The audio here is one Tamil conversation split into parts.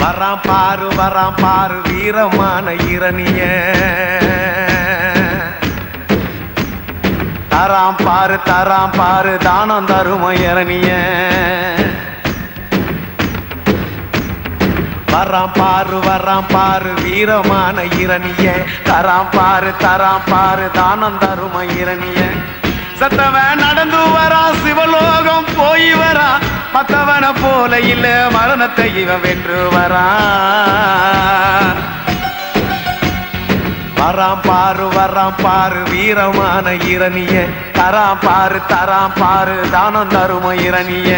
வராம் பாரு வீரமான இரணிய தராம் பாரு தானம் தரும இரணிய வராம் பாரு வீரமான இரணிய தராம் பாரு தானம் தரும இரணிய சத்தவன் நடந்து வரா சிவலோகம் போய் வரா மத்தவன போல இல்ல மரணத்தை இவன் வென்று வரா வராம் பாரு வீரமான இரணிய தராம் பாரு தானம் தரும இரணிய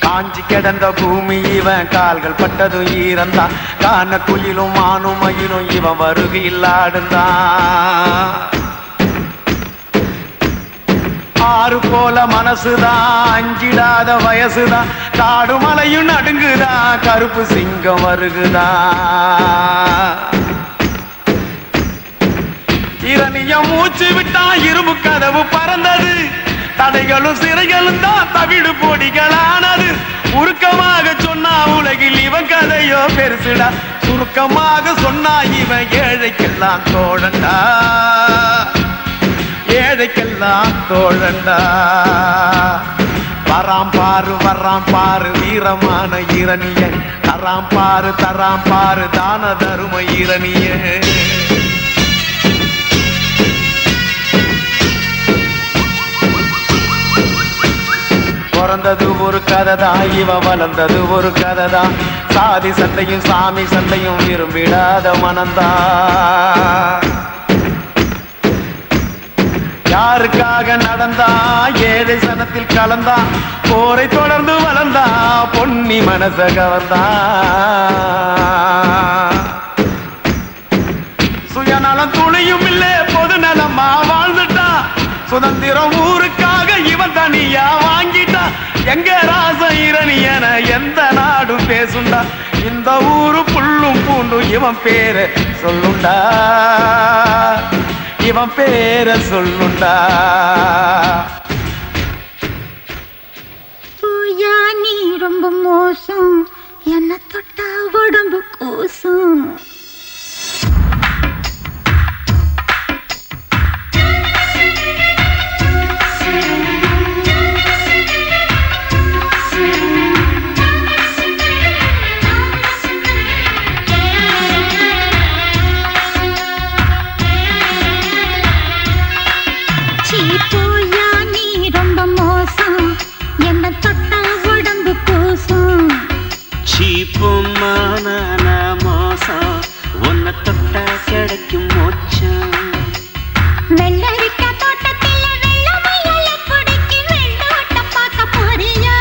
காஞ்சி கிடந்த பூமி இவன் கால்கள் பட்டதும் ஈரந்தான் காண குயிலும் மானும் மயிலும் இவன் வருகையில் ஆடுந்தான் ஆறு போல மனசுதான் அஞ்சிடாத வயசுதான் காடு மலையும் நடுங்குதான் கருப்பு சிங்கம் வருகுதான் இரணிய மூச்சு விட்டா இரும்பு கதவு பறந்தது தடைகளும் சிறைகளும் தான் தவிடு பொடிகளானது உருக்கமாக சொன்னா உலகில் இவன் கதையோ பெருசுடா சுருக்கமாக சொன்னா இவன் ஏழைக்கெல்லாம் தோழண்டா வராம் பாரு வீரமான இரணிய தராம் பாரு தான தரும இரணிய பிறந்தது ஒரு கதைதான் இவன் வளர்ந்தது ஒரு கதைதான் சாதி சண்டையும் சாமி சண்டையும் விரும்பிடாத மனந்தான் யாருக்காக நடந்தா ஏழை சனத்தில் கலந்தான் போரை தொடர்ந்து வளர்ந்தா பொன்னி மனச கவர்ந்தான் சுயநலம் துளியும் இல்லே பொது நலமா வாழ்ந்துட்டான் சுதந்திரம் ஊருக்காக இவன் தனியா வாங்கிட்டான் எங்க ராச இரணியன எந்த நாடும் பேசுண்டா இந்த ஊரு புல்லும் பூண்டும் இவன் பேரை சொல்லுண்டா பூயா நீ ரொம்ப மோசம் என்ன தொட்டா உடம்பு கூசும் மோசம் உன்னை தொட்டா கிடைக்கும் மோச்சம் வெள்ளரிக்கா தோட்டத்தில் வெள்ளமயில குடிக்கு வெள்ளோட்ட பார்க்க போறியா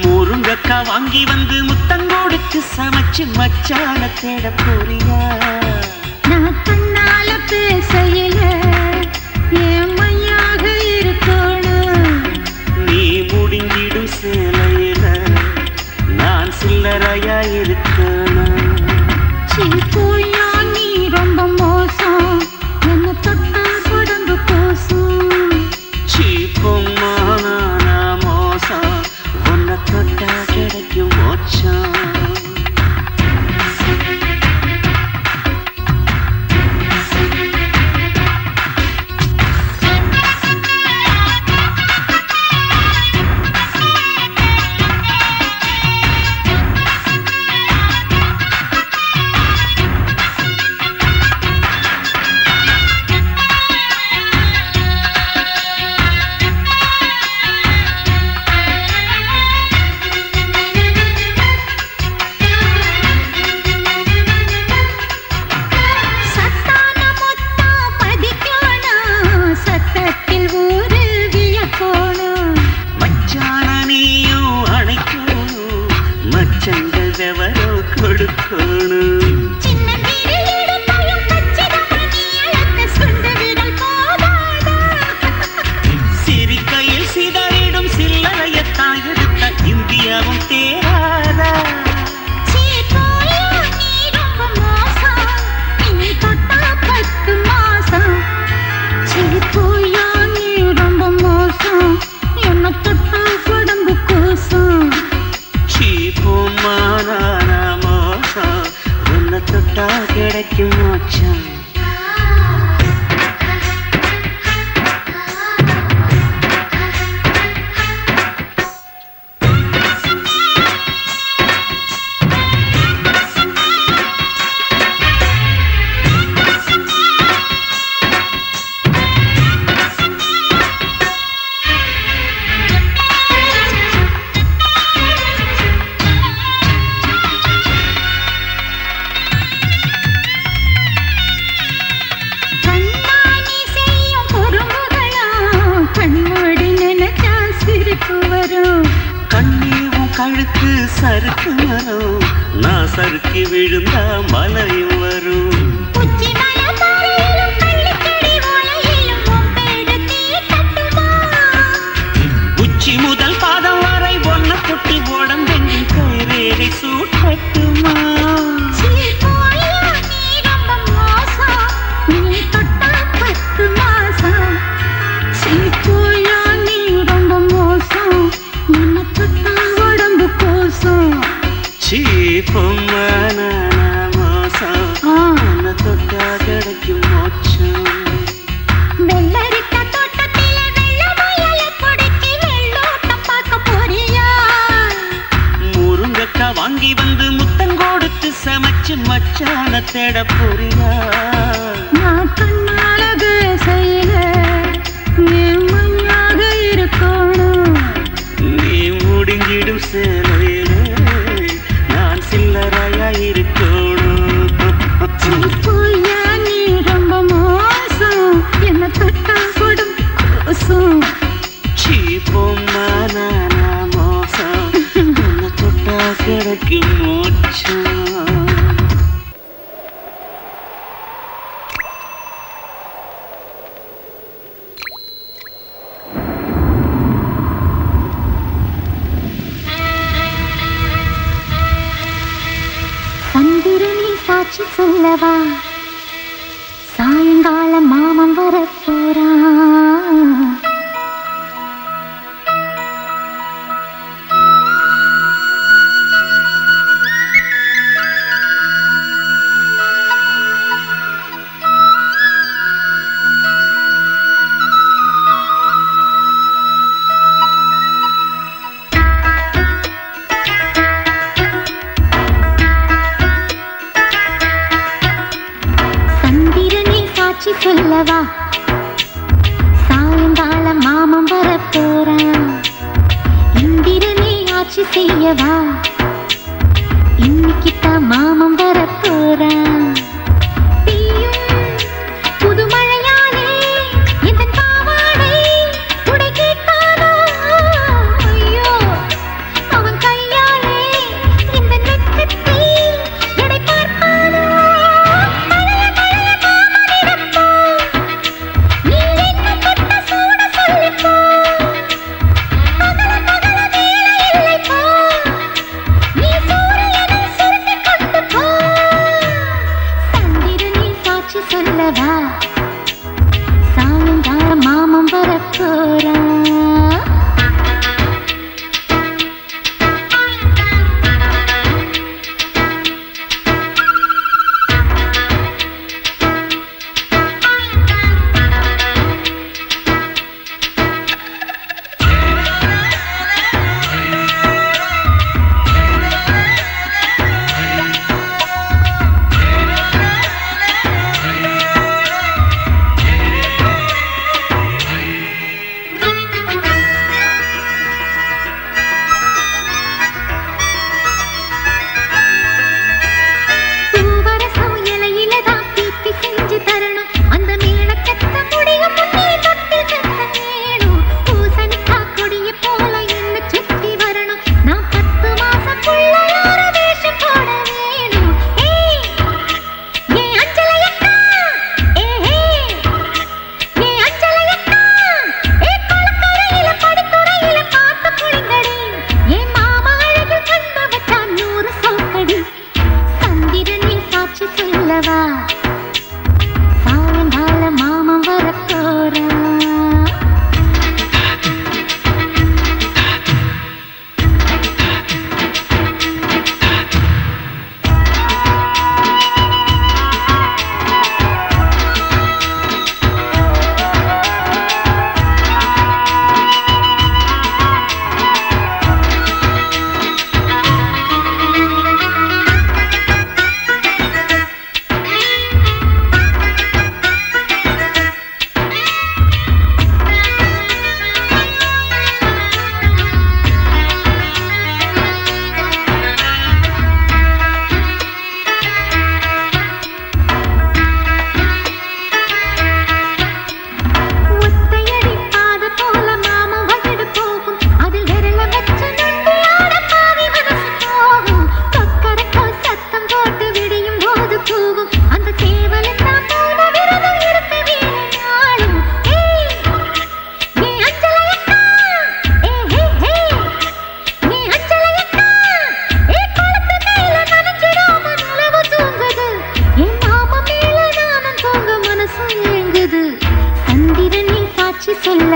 முருங்கக்கா வாங்கி வந்து முத்தங்கோடுக்கு சமைச்சு மச்சான தேட போறியா நான் கண்ணால பேசையில ஏமையாக இருக்கணும் நீ முடிஞ்சிடும் சேலையில நான் சில்லறையா இருக்கணும் போயா நீ ரொம்ப மோசம் என்ன தொட்டா உடம்பு கூசும் சீப்புமான மோசம் உன்னை தொட்டா கிடைக்கும் மோச்சம் சீப்போ கிடைக்கும் மோட்சம். கழுத்து சறுக்கு வரும், நான் சறுக்கி விழுந்தா மலையும் வரும். உச்சி முதல் பாதம் வரை ஒன்ன கொட்டி உடம்பெங்கும் கைரேகை சூட்டட்டுமா? சீப்பமான மோசம் உன்னை தொட்டா கிடைக்கும் மோட்சம். வெள்ளரிக்கா தோட்டத்தில வெள்ள முயல கொடிக்கு வெள்ளோட்டம் பார்க்க போறியா? முருங்கக்கா வாங்கி வந்து முத்தம் கொடுத்து சமைச்சு மச்சான தேட போறியா? நான் கண்ணால பேசையில மண்ணாக இருக்கணும். நீ முடிஞ்சிடும் சேலையில நான் சில்லறையா இருக்கணும். போயா நீ ரொம்ப மோசம், என்ன தொட்டா கொடும் கோசம். சீப்பமான மோசம் உன்னை தொட்டா கிடைக்கும் மோட்சம். சந்திரனே சாட்சி சொல்லவா, சாயங்காலம் மாமன் வரப்போறான். சாட்சி சொல்லவா, சாயங்காலம் மாமன் வரப்போறான். இந்திரனே ஆட்சி செய்யவா, இன்னைக்குத்தான் மாமன் வரப்போறான். புதுமழையாலே என் பாவாடை துடை கேட்காதோ? ஐயோ, அவன் கையாலே இந்த நெற்றத்தை எடை பார்ப்பானோ? சொல்லவா, சாயங்காலம் மாமன் வரப்போறான்.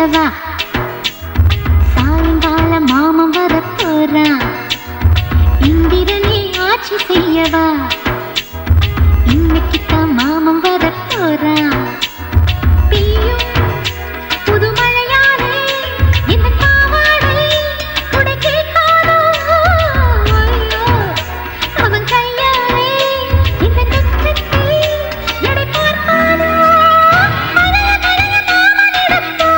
சொல்லவா சாயங்கால மாமன் வரப்போறான் இந்திரனே ஆட்சி செய்யவா இன்னைக்கு தான் மாமன் வரப்போறான் பெய்யும் புதுமழையாலே இந்த காவாடை குடை கேட்காதோ ஐயோ அவன் கையாலே இந்த நெற்றத்தை எடை பார்ப்பானோ கலைய கலைய மாமன் எடுப்பா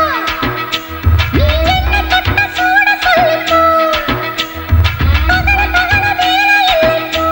நீ என்ன தொட்ட சூட சொல்லுப்போ பகல பகல வேலை இல்லைப்போ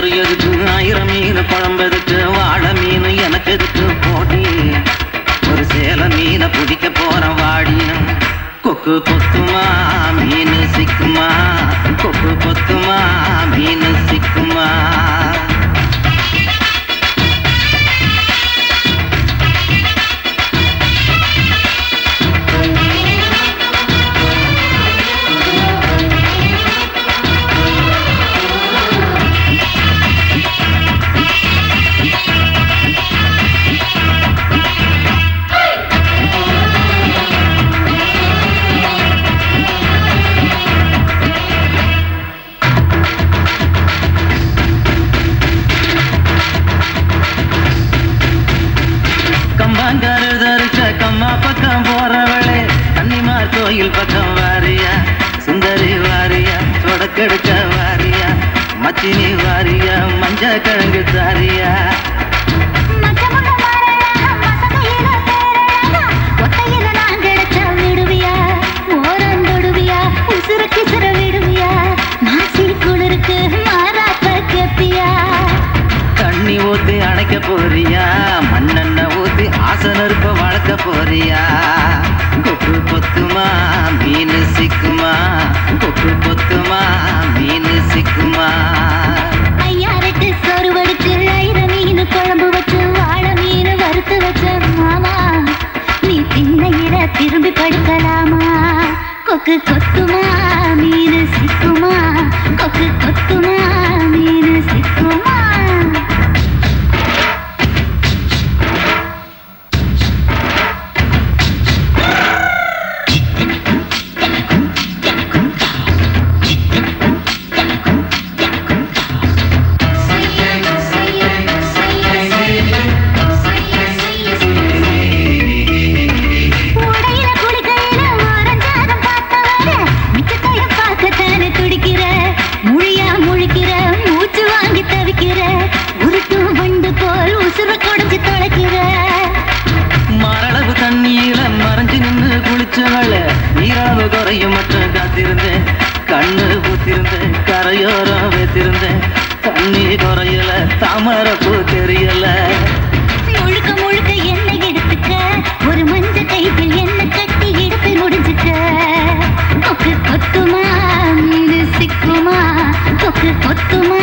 சோறு எதுக்கு 1000 மீன் குழம்பெதுக்கு வாழை மீன் எனக்கு எதுக்கு போட்டி ஒரு சேல மீனை பிடிக்க போற வாடி கொக்கு கொத்துமா மீன் சிக்குமா கொக்கு கொத்துமா மீன் சிக்குமா கம்பாங்கருதருக்க கம்மா பக்கம் போறவளே கன்னிமார் கோயில் பக்கம் வாரியா சுந்தரி வாரியா சொடக்கெடுக்க வாரியா மச்சினி வாரியா மஞ்ச கிழங்கு தாரியா தண்ணி ஊத்தி அணைக்க போறியா மண்ணெண்ண ஊத்தி ஆசனருப்ப வளர்க்க போறியா கொக்கு கொத்துமா மீன் சிக்குமா கொக்கு கொத்துமா மீன் சிக்குமா ஐயாரெட்டு சோறு வடிச்சு 1000 மீன் குழம்பு வச்சு வாழை மீன் வறுத்து வச்ச மாமா நீ திண்ணையில திரும்பி படுக்கலாமா கொக்கு கொத்துமா மீன் சிக்குமா கொக்கு கொத்துமா மீன் சிக்குமா மரளவு தண்ணீர மறைஞ்சு நின்று குளிச்சவள நீராவு குறையும் மட்டும் காத்திருந்தேன் கண்ணு பூத்திருந்தேன் கரையோரம் வைத்திருந்தேன் தண்ணி குறையல தாமரை பூ தெரியல முழுக்க முழுக்க எண்ணெய் எடுத்துக்க ஒரு மஞ்ச கைப்பில் எண்ணெய் கட்டி இடத்தில் முடிஞ்சுக்க கொக்கு கொத்துமா மீன் சிக்குமா கொக்கு கொத்துமா